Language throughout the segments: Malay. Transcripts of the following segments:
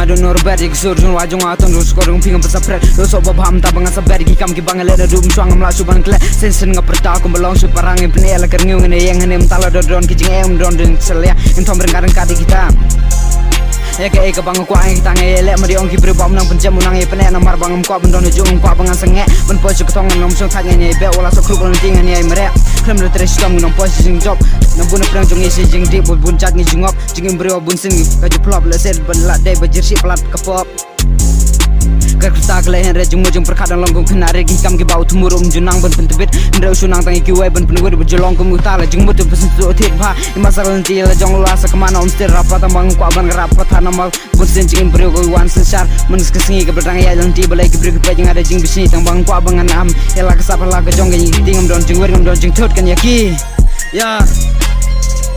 ngadu nur bari ksur jun wajung aton rus korung pingam pesapret lo so babam tabang sabar ki kam ki bangal le dum chuang amla suban kle sensen ngaperta ko belong su parang en pnel ker ngung ne yang nem tala dodon ki jing em don den selya en tom reng kadi kita Eke bang ko ang kita ngele mari ong ki pribam nang pencem nang e pene namar bangam ko bendon jung ko bangan senge ben po su ketong nom sung thak nge be wala so krubon ting ne ai mere krem le tres kam nom po jing job nam bun prang jong e jing di bun chat ngi jingop jing brio bun sing ka ju plop le set ben la de bajir si plat kapop kerta kalian rejung mujung perkadang longgong kena regi kam ki bau tumurum junang ben pentebit ndau sunang tangi ki wai ben penwer berjolong ke mutala jeng mutu pesen tu tit ba imasar nanti la jong lasa kemana om stir rapat tambang ku abang rapat nama bun sencing brio go wan sesar menis kesingi ke berang ya nanti balai ki brio ke jeng ada jeng bisni tambang ku abang anam ela kesapa la ke jong ge tingam don jeng wer ngam don jeng thot kan yaki ya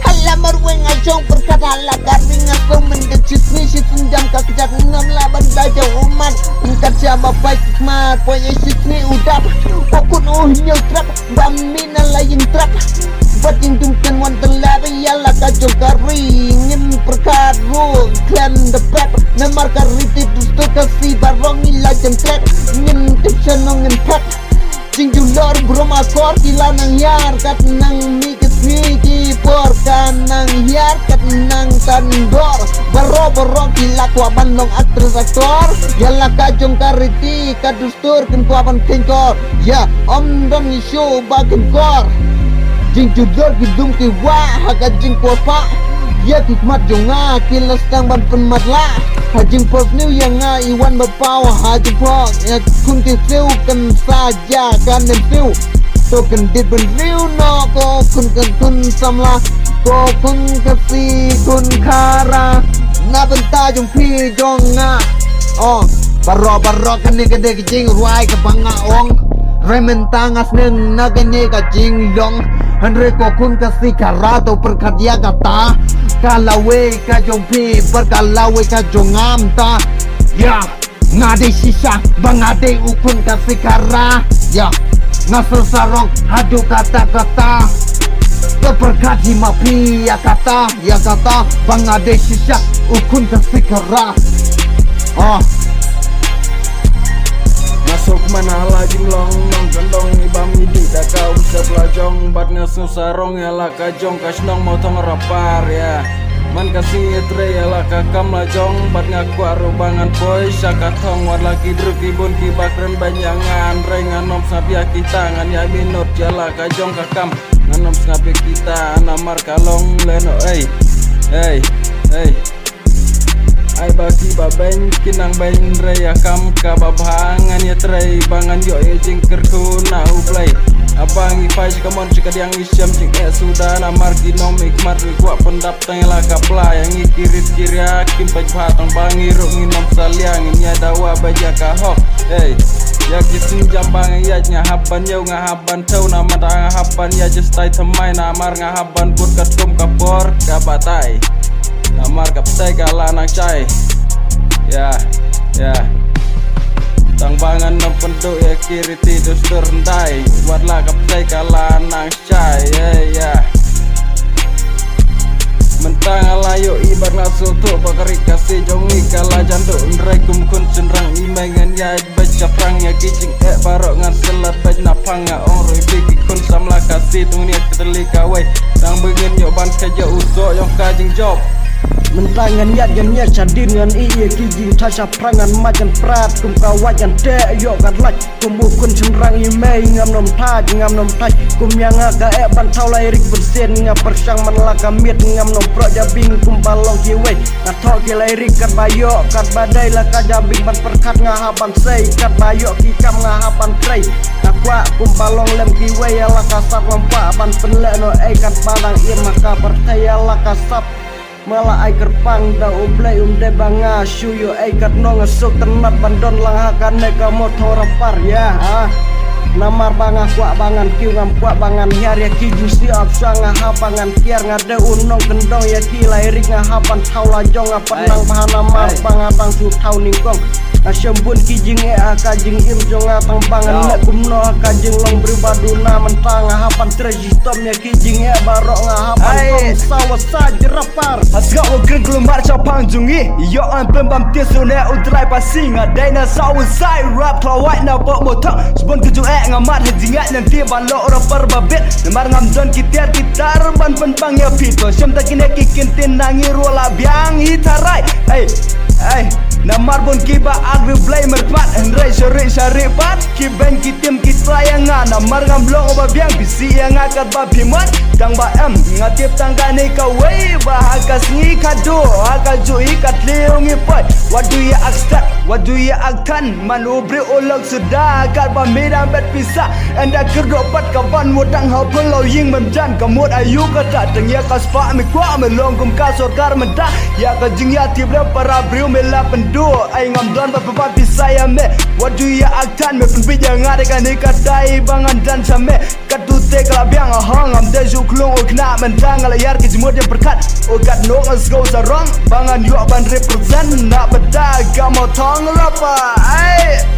Alamar weng ajong perkata la garing aku mendecit misi tunjam kakjak ngam laban baja umat ingkat siapa baik mat poye sitni udap pokun nyel trap bamina lain trap batin dumkan wan telab yalla kajong garing ngim perkaro klan the pep namar kariti dusto kasi barong ilajam trap ngim tipsanong ngim pep Jingjulor brom akor kila nang yar kat nang mikis miki por kanang yar kat nang tandor baro kila kwa bandong aktor yalla kajong kariti kadustur ken kwa ban kengkor ya om dong isu bagen kor jingjulor gidum ki wa haga jing kwa pa ya hikmat jonga kilas tang ban penmat la hajing pos new yang iwan bapawa hajing pos ya kun ki siu kan saja kan nem siu to kan dit ben riu no ko kun samla ko kun kasi kun kara na benta jong pi jonga oh baro kan ni gede jing ruai ke banga ong remen tangas neng na gene ka jing long Andre ko kun kasi kara to perkadya kata kalawe ka jongpi berkalawe ka jongam ta ya ngade sisa bangade ukun kasi kara ya ngasel sarong hadu kata-kata keperkadi mapi ya kata bangade sisa ukun kasi kara oh masuk mana lagi long nong gendong ibam idi dakau sebelah jong bat ngasu sarong ya la kajong kasnong motong rapar ya man kasih tre ya la kakam la jong bat ngaku arubangan boy sakatong war lagi druki bun ki bakren banyangan rengan nom sapia kita ngan ya minut ya la kajong kakam nganom snape kita namar kalong leno hey ai bagi babeng kinang beng raya kam kababangan ya tray bangan yo jing kerku na ublay abang ipai kamon cikadiang isyam cing sudah namar ginomik mar gua pendap tangela kapla yang ikirit kiria kim pajhatang bangi ro nginom saliang nya dawa baja kahok ya kisin jambang ya ngahaban yo ngahaban tau nama ngahaban ya justai temai namar ngahaban put katum kapor kabatai namar kaptai kala nang cai ya tangbangan no penduk ya kiri tidur rendai buatlah kaptai kala nang cai ya mentang alayo ibar nasul tu bakari kasih jongi kala janduk ndrai kum kun cenrang imengan ya baca perang ya kijing barok ngan selat baj napang ong roi bigi kun samla kasih tungni keteli kawai tang begin yo ban kerja usok yang kajing job mentangan yat cadin ngan iya kijing tasha prangan majan prat kum kawajan te yo kan laj kumbukun cenrang imei ngam nom taj kum yang aga ban tau lairik bersen nga persang manlaka mit ngam nom pro jabing kum balong kiwe ngathok ki lairik kat bayo kat badai la ka jabing ban perkat ngahaban sei kat bayo ki kam ngahaban krei nakwa kum balong lem kiwe ya la kasap lampa ban penle no kat badang ir maka pertaya la kasap malah ai kerpang da ublay de banga shuyo ai kat no ngasuk tenat bandon lang hakane ka motor par ya namar banga kwa bangan kiu ngam kwa bangan nyar ya ki justi apsa ngahabangan kiar ngade unong kendong ya ki lairik ngahaban tau lajong ngapenang bahana mar bangatang su tau ningkong Asyambun kijing kajing im jonga tangbangan nek kumno kajing long pribaduna mentang hapan trejistom ya kijing barok ngahapan sawa sajerapar Asga ogren kelumar capang jungi yo an pembam tisu ne udrai pasinga daina sawu sai rap klawai na bo motang sebon kejung ngamat hajingat nanti balok ora perbabit nemar ngam don kitar ban penpang ya pito syam takine kikin tinangi rola biang hitarai hey namar bon kiba agri blay merpat hendrai syari pat kiben kitim kitrayangan namar ngam blong oba biang bisi yang akat babimat tang ba ngatip tanggane kawai bahagas ngi kado akal jui kat leung ipai what do you expect what do you akan manubri olok sudah kat ba medan bet pisah anda kerdopat kaban mudang ha pulau ying mendan kamut ayu kata tengya kaspa mi kwa melong kum kasor meda ya ka jingya tibra para brio mela pendo ai ngam don ba pisaya me what do you akan me pun bijang ngade kan ikatai bangan dan same katute kalabiang hang am deju klong okna mentang layar ke jemut yang berkat ogat no let's go sarong bangan yo ban represent nak bedagang motong rapa ai